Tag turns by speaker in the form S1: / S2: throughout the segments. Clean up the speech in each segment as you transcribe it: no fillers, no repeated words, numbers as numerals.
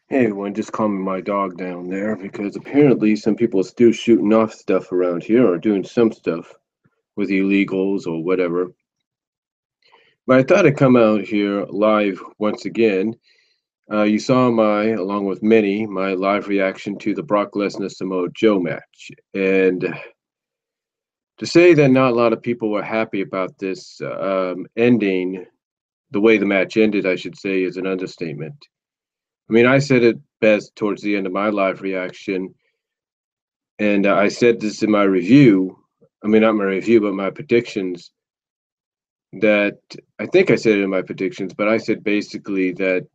S1: Hey everyone, just calming my dog down there because apparently some people are still shooting off stuff around here or doing some stuff with illegals or whatever. But I thought I'd come out here live once again. You saw along with many, my live reaction to the Brock Lesnar Samoa Joe match. And to say that not a lot of people were happy about this ending, the way the match ended, I should say, is an understatement. I mean, I said it best towards the end of my live reaction. And I said this in my review. I mean, not my review, but my predictions. That I think I said it in my predictions, but I said basically that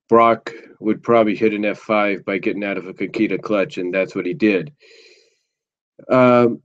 S1: Brock would probably hit an F5 by getting out of a Kakita clutch, and that's what he did. Um,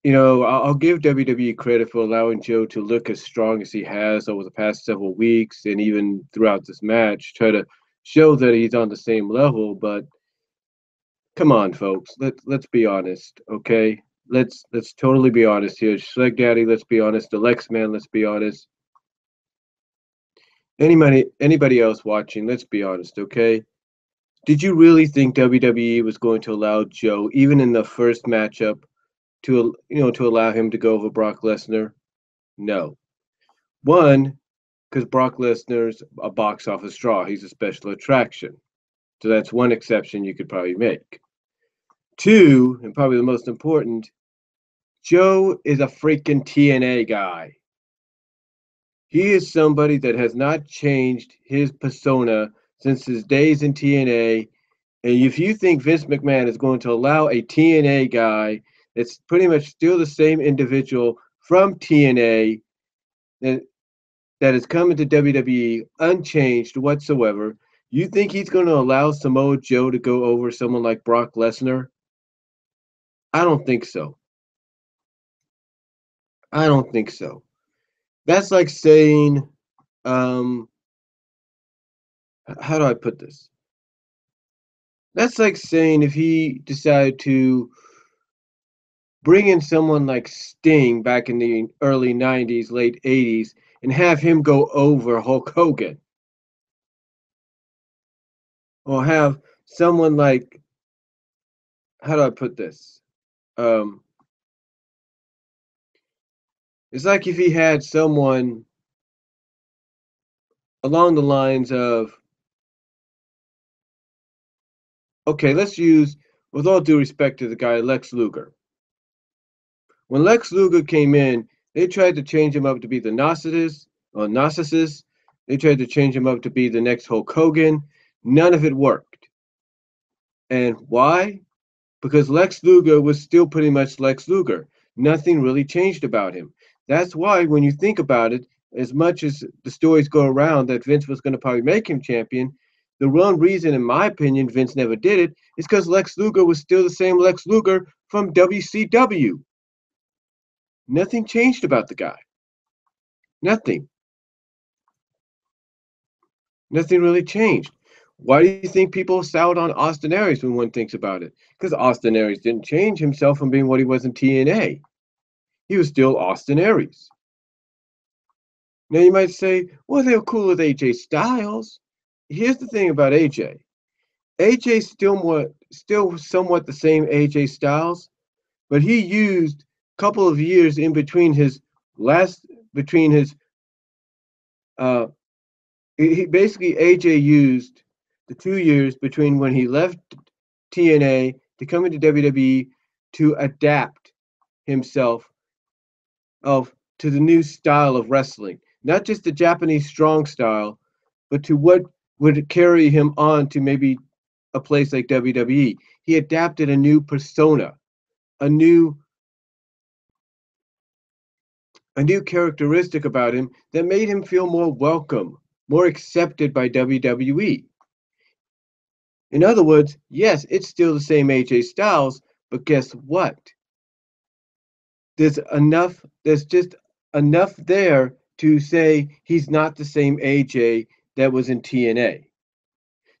S1: I'll give WWE credit for allowing Joe to look as strong as he has over the past several weeks, and even throughout this match, try to show that he's on the same level. But come on, folks. Let's be honest, okay? Let's totally be honest here. Schleg Daddy, let's be honest. The Lex Man, let's be honest. Anybody else watching, let's be honest, okay? Did you really think WWE was going to allow Joe, even in the first matchup, to allow him to go over Brock Lesnar? No. One, because Brock Lesnar's a box office draw. He's a special attraction. So that's one exception you could probably make. Two, and probably the most important, Joe is a freaking TNA guy. He is somebody that has not changed his persona since his days in TNA. And if you think Vince McMahon is going to allow a TNA guy that's pretty much still the same individual from TNA that, that is coming to WWE unchanged whatsoever, you think he's going to allow Samoa Joe to go over someone like Brock Lesnar? I don't think so. I don't think so. That's like saying, um, how do I put this? That's like saying if he decided to bring in someone like Sting back in the early 90s, late 80s, and have him go over Hulk Hogan. Or have someone like, how do I put this? Um, it's like if he had someone along the lines of, okay, let's use, with all due respect to the guy, Lex Luger. When Lex Luger came in, they tried to change him up to be the narcissist. They tried to change him up to be the next Hulk Hogan. None of it worked. And why? Because Lex Luger was still pretty much Lex Luger. Nothing really changed about him. That's why, when you think about it, as much as the stories go around that Vince was going to probably make him champion, the one reason, in my opinion, Vince never did it is because Lex Luger was still the same Lex Luger from WCW. Nothing changed about the guy. Nothing. Nothing really changed. Why do you think people soured on Austin Aries when one thinks about it? Because Austin Aries didn't change himself from being what he was in TNA. He was still Austin Aries. Now you might say, well, they were cool with AJ Styles. Here's the thing about AJ. AJ's still somewhat the same AJ Styles, but he used a couple of years in between his last between his uh he basically AJ used the 2 years between when he left TNA to come into WWE to adapt himself of to the new style of wrestling, not just the Japanese strong style, but to what would carry him on to maybe a place like WWE. He adapted a new persona, a new a new characteristic about him that made him feel more welcome, more accepted by WWE. In other words, yes, it's still the same AJ Styles, but guess what? There's just enough there to say he's not the same AJ that was in TNA.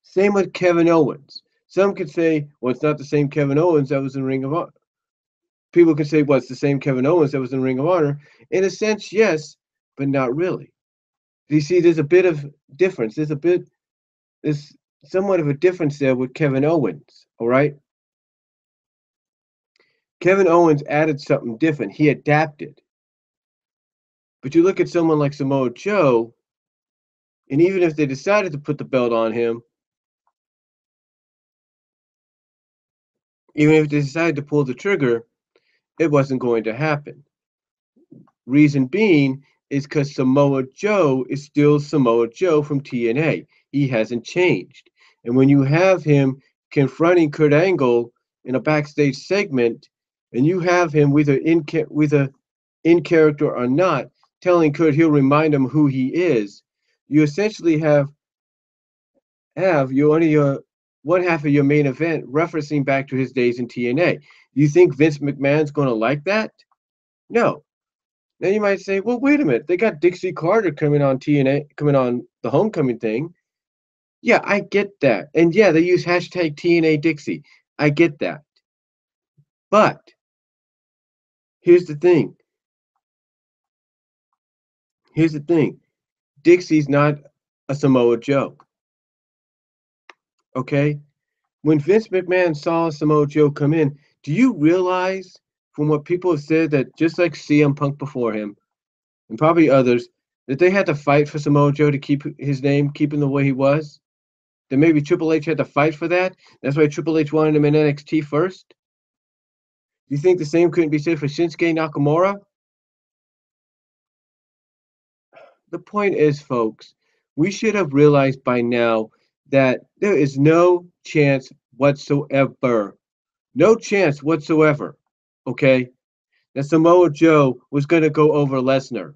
S1: Same with Kevin Owens. Some could say, well, it's not the same Kevin Owens that was in Ring of Honor. People could say, well, it's the same Kevin Owens that was in Ring of Honor. In a sense, yes, but not really. You see, there's a bit of difference. there's somewhat of a difference there with Kevin Owens. All right, Kevin Owens added something different. He adapted. But you look at someone like Samoa Joe, and even if they decided to put the belt on him, even if they decided to pull the trigger, it wasn't going to happen. Reason being is because Samoa Joe is still Samoa Joe from TNA. He hasn't changed. And when you have him confronting Kurt Angle in a backstage segment, and you have him with a in character or not, telling Kurt he'll remind him who he is, you essentially have you only one half of your main event referencing back to his days in TNA. You think Vince McMahon's going to like that? No. Now you might say, well, wait a minute. They got Dixie Carter coming on TNA, coming on the Homecoming thing. Yeah, I get that. And yeah, they use hashtag TNA Dixie. I get that. But here's the thing. Here's the thing. Dixie's not a Samoa Joe. Okay? When Vince McMahon saw Samoa Joe come in, do you realize from what people have said that just like CM Punk before him, and probably others, that they had to fight for Samoa Joe to keep his name, keep him the way he was? That maybe Triple H had to fight for that? That's why Triple H wanted him in NXT first? Do you think the same couldn't be said for Shinsuke Nakamura? The point is, folks, we should have realized by now that there is no chance whatsoever, no chance whatsoever, okay, that Samoa Joe was going to go over Lesnar.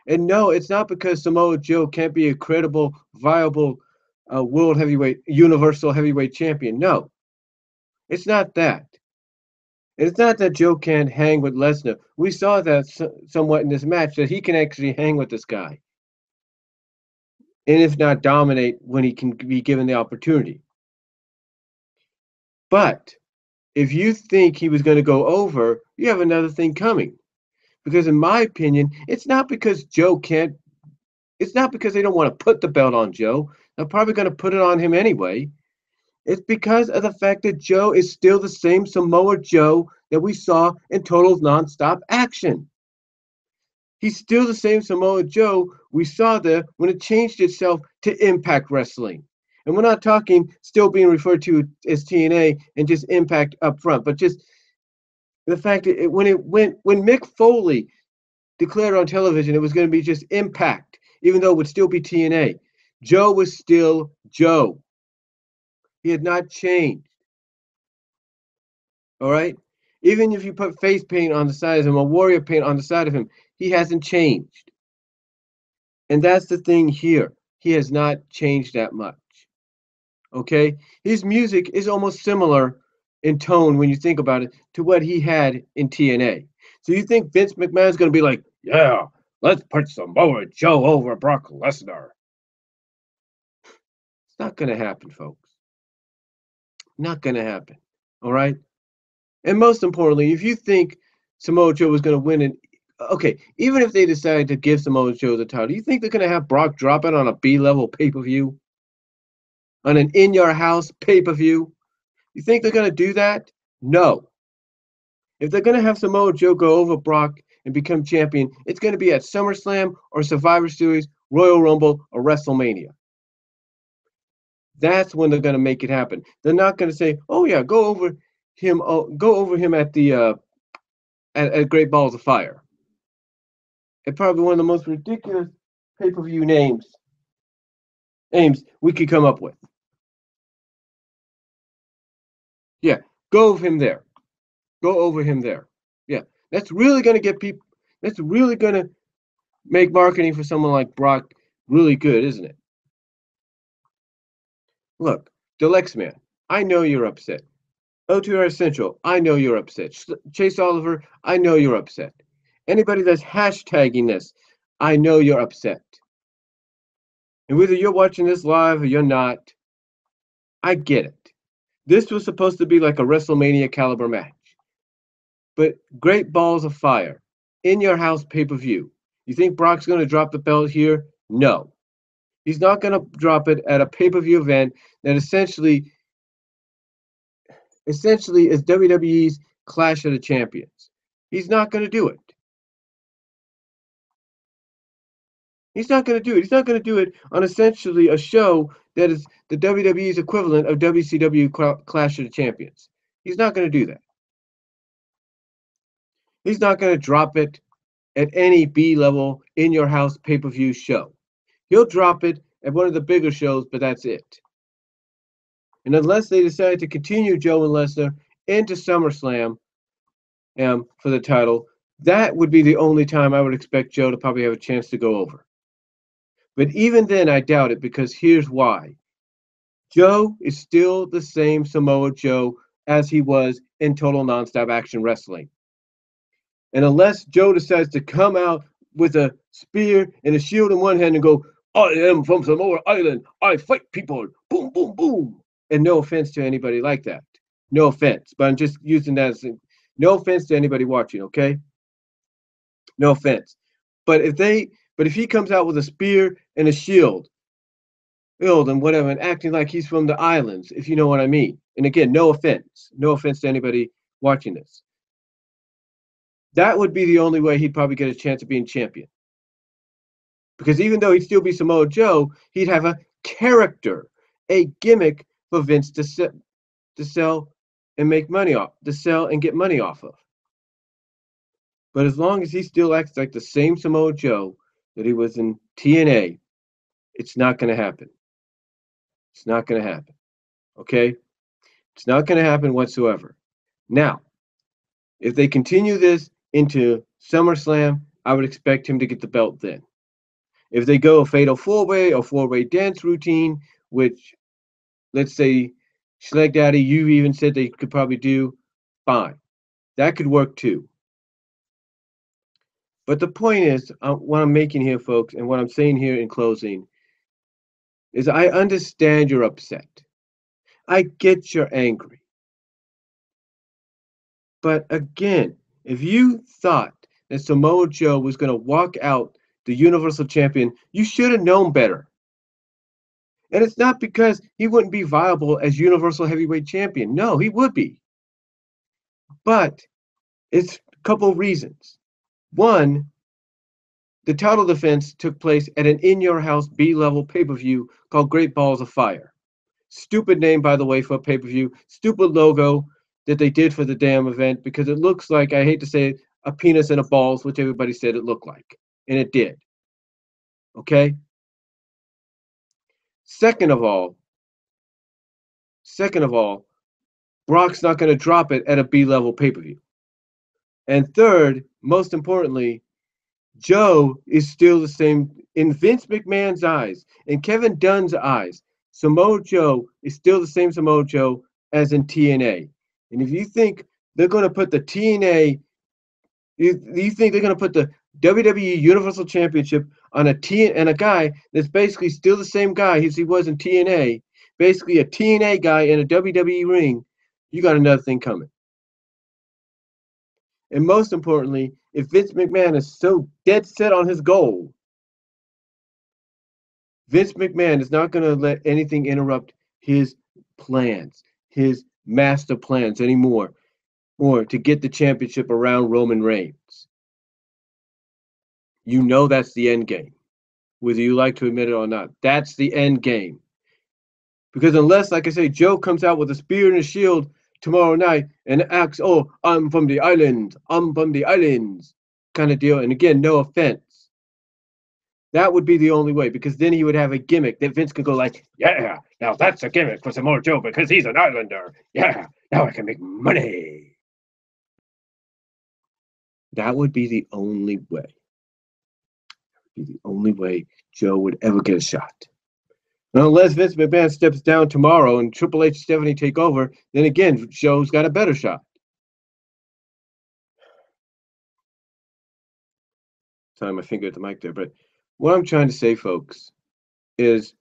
S1: And no, it's not because Samoa Joe can't be a credible, viable world heavyweight, universal heavyweight champion. No, it's not that. And it's not that Joe can't hang with Lesnar. We saw that somewhat in this match, that he can actually hang with this guy. And if not dominate when he can be given the opportunity. But if you think he was going to go over, you have another thing coming. Because in my opinion, it's not because Joe can't, it's not because they don't want to put the belt on Joe. They're probably going to put it on him anyway. It's because of the fact that Joe is still the same Samoa Joe that we saw in Total Nonstop Action. He's still the same Samoa Joe we saw there when it changed itself to Impact Wrestling. And we're not talking still being referred to as TNA and just Impact up front, but just the fact that when Mick Foley declared on television it was going to be just Impact, even though it would still be TNA, Joe was still Joe. He had not changed. All right? Even if you put face paint on the side of him, or warrior paint on the side of him, he hasn't changed. And that's the thing here. He has not changed that much. Okay? His music is almost similar in tone when you think about it to what he had in TNA. So you think Vince McMahon is going to be like, yeah, let's put Samoa Joe over Brock Lesnar? It's not going to happen, folks. Not going to happen. All right? And most importantly, if you think Samoa Joe was going to win it, okay, even if they decide to give Samoa Joe the title, do you think they're going to have Brock drop it on a B-level pay-per-view? On an in-your-house pay-per-view? You think they're going to do that? No. If they're going to have Samoa Joe go over Brock and become champion, it's going to be at SummerSlam or Survivor Series, Royal Rumble, or WrestleMania. That's when they're going to make it happen. They're not going to say, "Oh yeah, go over him at the at Great Balls of Fire." It's probably one of the most ridiculous pay-per-view names we could come up with. Yeah, go over him there. Go over him there. Yeah, that's really going to get people. That's really going to make marketing for someone like Brock really good, isn't it? Look, Deluxe Man, I know you're upset. O2R Central, I know you're upset. Chase Oliver, I know you're upset. Anybody that's hashtagging this, I know you're upset. And whether you're watching this live or you're not, I get it. This was supposed to be like a WrestleMania caliber match. But Great Balls of Fire, in your house pay-per-view. You think Brock's going to drop the belt here? No. He's not going to drop it at a pay-per-view event that essentially is WWE's Clash of the Champions. He's not going to do it. He's not going to do it. He's not going to do it on essentially a show that is the WWE's equivalent of WCW Clash of the Champions. He's not going to do that. He's not going to drop it at any B-level in-your-house pay-per-view show. He'll drop it at one of the bigger shows, but that's it. And unless they decide to continue Joe and Lesnar into SummerSlam for the title, that would be the only time I would expect Joe to probably have a chance to go over. But even then, I doubt it, because here's why. Joe is still the same Samoa Joe as he was in Total Nonstop Action Wrestling. And unless Joe decides to come out with a spear and a shield in one hand and go, I am from Samoa Island, I fight people, boom, boom, boom. And no offense to anybody like that. No offense, but I'm just using that as no offense to anybody watching, okay? No offense. But if he comes out with a spear and a shield, and whatever, and acting like he's from the islands, if you know what I mean. And again, no offense to anybody watching this. That would be the only way he'd probably get a chance of being champion. Because even though he'd still be Samoa Joe, he'd have a character, a gimmick for Vince to sell and make money off, to sell and get money off of. But as long as he still acts like the same Samoa Joe that he was in TNA, it's not going to happen. It's not going to happen. Okay? It's not going to happen whatsoever. Now, if they continue this into SummerSlam, I would expect him to get the belt then. If they go a fatal four-way or four-way dance routine, which, let's say, Schleg Daddy, you even said they could probably do, fine. That could work too. But the point is, what I'm making here, folks, and what I'm saying here in closing, is I understand you're upset. I get you're angry. But again, if you thought that Samoa Joe was going to walk out the Universal Champion, you should have known better. And it's not because he wouldn't be viable as Universal Heavyweight Champion. No, he would be. But it's a couple of reasons. One, the title defense took place at an in-your-house B-level pay-per-view called Great Balls of Fire. Stupid name, by the way, for a pay-per-view. Stupid logo that they did for the damn event, because it looks like, I hate to say it, a penis and a balls, which everybody said it looked like. And it did. Okay? Second of all, Brock's not going to drop it at a B-level pay-per-view. And third, most importantly, Joe is still the same in Vince McMahon's eyes, in Kevin Dunn's eyes. Samoa Joe is still the same Samoa Joe as in TNA. And if you think they're going to put the TNA, you think they're going to put the WWE Universal Championship on a guy that's basically still the same guy as he was in TNA, basically a TNA guy in a WWE ring, you got another thing coming. And most importantly, if Vince McMahon is so dead set on his goal, Vince McMahon is not going to let anything interrupt his plans, his master plans anymore, or to get the championship around Roman Reigns. You know that's the end game, whether you like to admit it or not. That's the end game. Because unless, like I say, Joe comes out with a spear and a shield tomorrow night and acts, oh, I'm from the islands, kind of deal. And again, no offense. That would be the only way, because then he would have a gimmick that Vince could go like, yeah, now that's a gimmick for Samoa Joe because he's an islander. Yeah, now I can make money. That would be the only way. The only way Joe would ever get a shot. Now, unless Vince McMahon steps down tomorrow and Triple H and Stephanie take over, then again, Joe's got a better shot. Sorry, my finger at the mic there. But what I'm trying to say, folks, is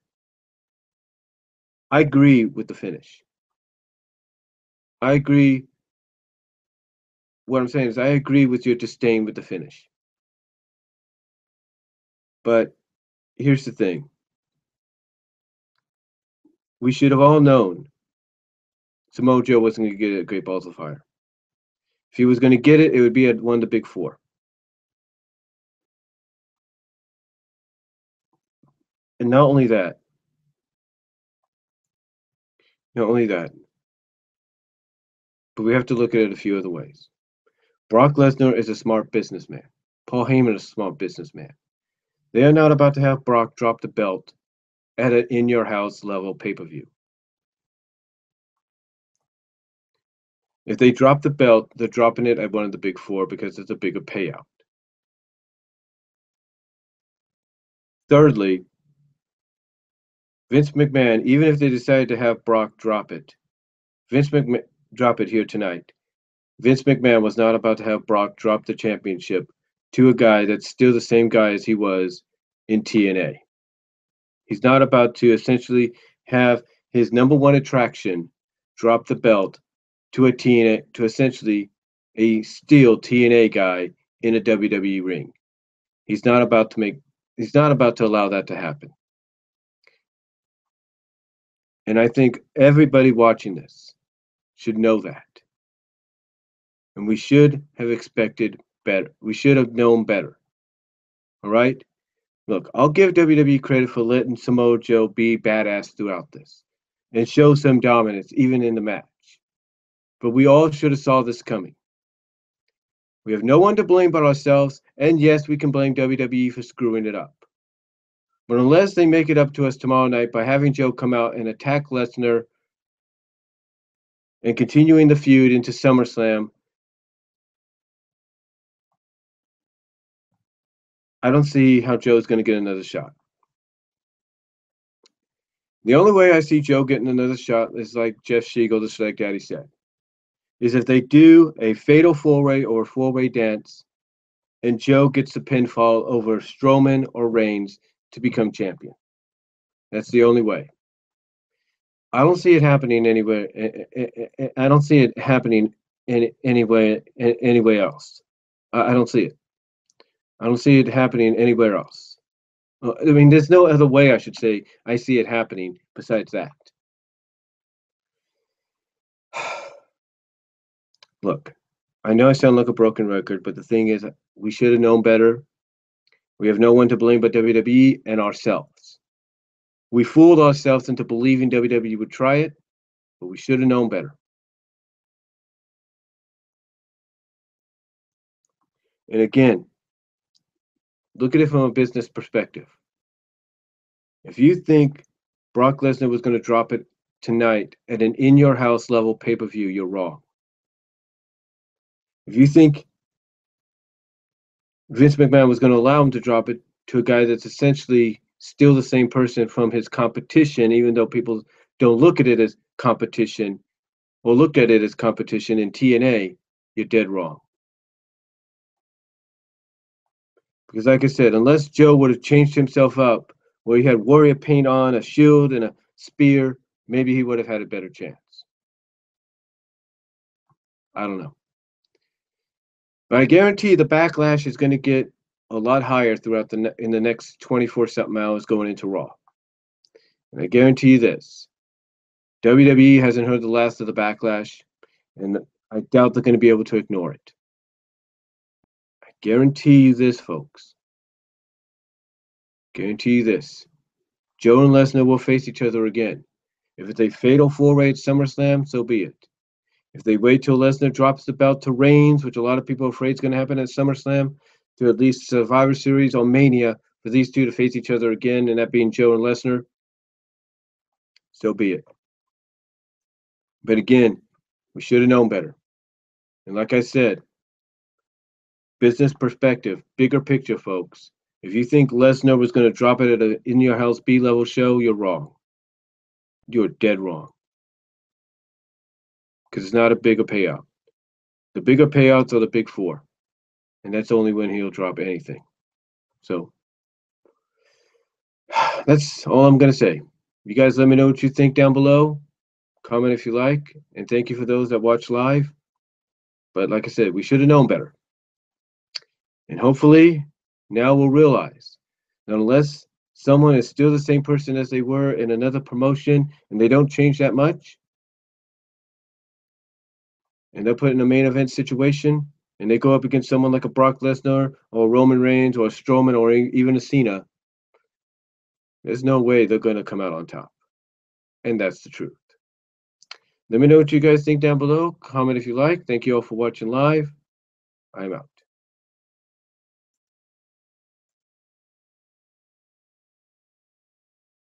S1: I agree with the finish. I agree. What I'm saying is I agree with your disdain with the finish. But here's the thing. we should have all known Samoa Joe wasn't going to get it at Great Balls of Fire. If he was going to get it, it would be at one of the big four. And not only that, but we have to look at it a few other ways. Brock Lesnar is a smart businessman. Paul Heyman is a smart businessman. They are not about to have Brock drop the belt at an in-your-house level pay-per-view. If they drop the belt, they're dropping it at one of the big four because it's a bigger payout. Thirdly, Vince McMahon, even if they decided to have Brock drop it here tonight, Vince McMahon was not about to have Brock drop the championship to a guy that's still the same guy as he was in TNA. He's not about to essentially have his number one attraction drop the belt to essentially a steel TNA guy in a WWE ring. He's not about to allow that to happen. And I think everybody watching this should know that. And we should have expected better. We should have known better. All right? Look, I'll give WWE credit for letting Samoa Joe be badass throughout this and show some dominance even in the match. But we all should have saw this coming. We have no one to blame but ourselves, and yes, we can blame WWE for screwing it up. But unless they make it up to us tomorrow night by having Joe come out and attack Lesnar and continuing the feud into SummerSlam, I don't see how Joe's going to get another shot. The only way I see Joe getting another shot is like Jeff Siegel, the Select Daddy, said, is if they do a fatal four-way or four-way dance and Joe gets the pinfall over Strowman or Reigns to become champion. That's the only way. I don't see it happening anywhere. I don't see it happening anyway else. I don't see it. I don't see it happening anywhere else. I mean, there's no other way, I should say, I see it happening besides that. Look, I know I sound like a broken record, but the thing is, we should have known better. We have no one to blame but WWE and ourselves. We fooled ourselves into believing WWE would try it, but we should have known better. And again, look at it from a business perspective. If you think Brock Lesnar was going to drop it tonight at an in-your-house level pay-per-view, you're wrong. If you think Vince McMahon was going to allow him to drop it to a guy that's essentially still the same person from his competition, even though people don't look at it as competition or look at it as competition in TNA, you're dead wrong. Because like I said, unless Joe would have changed himself up where he had warrior paint on, a shield, and a spear, maybe he would have had a better chance. I don't know. But I guarantee the backlash is going to get a lot higher throughout in the next 24-something hours going into Raw. And I guarantee you this. WWE hasn't heard the last of the backlash, and I doubt they're going to be able to ignore it. I guarantee you this, folks. Guarantee you this. Joe and Lesnar will face each other again. If it's a fatal four-way at SummerSlam, so be it. If they wait till Lesnar drops the belt to Reigns, which a lot of people are afraid is going to happen at SummerSlam, to at least Survivor Series or Mania, for these two to face each other again, and that being Joe and Lesnar, so be it. But again, we should have known better. And like I said, business perspective, bigger picture, folks. If you think Lesnar was going to drop it at an in-your-house B-level show, you're wrong. You're dead wrong. Because it's not a bigger payout. The bigger payouts are the big four. And that's only when he'll drop anything. So, that's all I'm going to say. You guys let me know what you think down below. Comment if you like. And thank you for those that watch live. But like I said, we should have known better. And hopefully, now we'll realize that unless someone is still the same person as they were in another promotion and they don't change that much, and they're put in a main event situation, and they go up against someone like a Brock Lesnar or a Roman Reigns or a Strowman or even a Cena, there's no way they're going to come out on top. And that's the truth. Let me know what you guys think down below. Comment if you like. Thank you all for watching live. I'm out.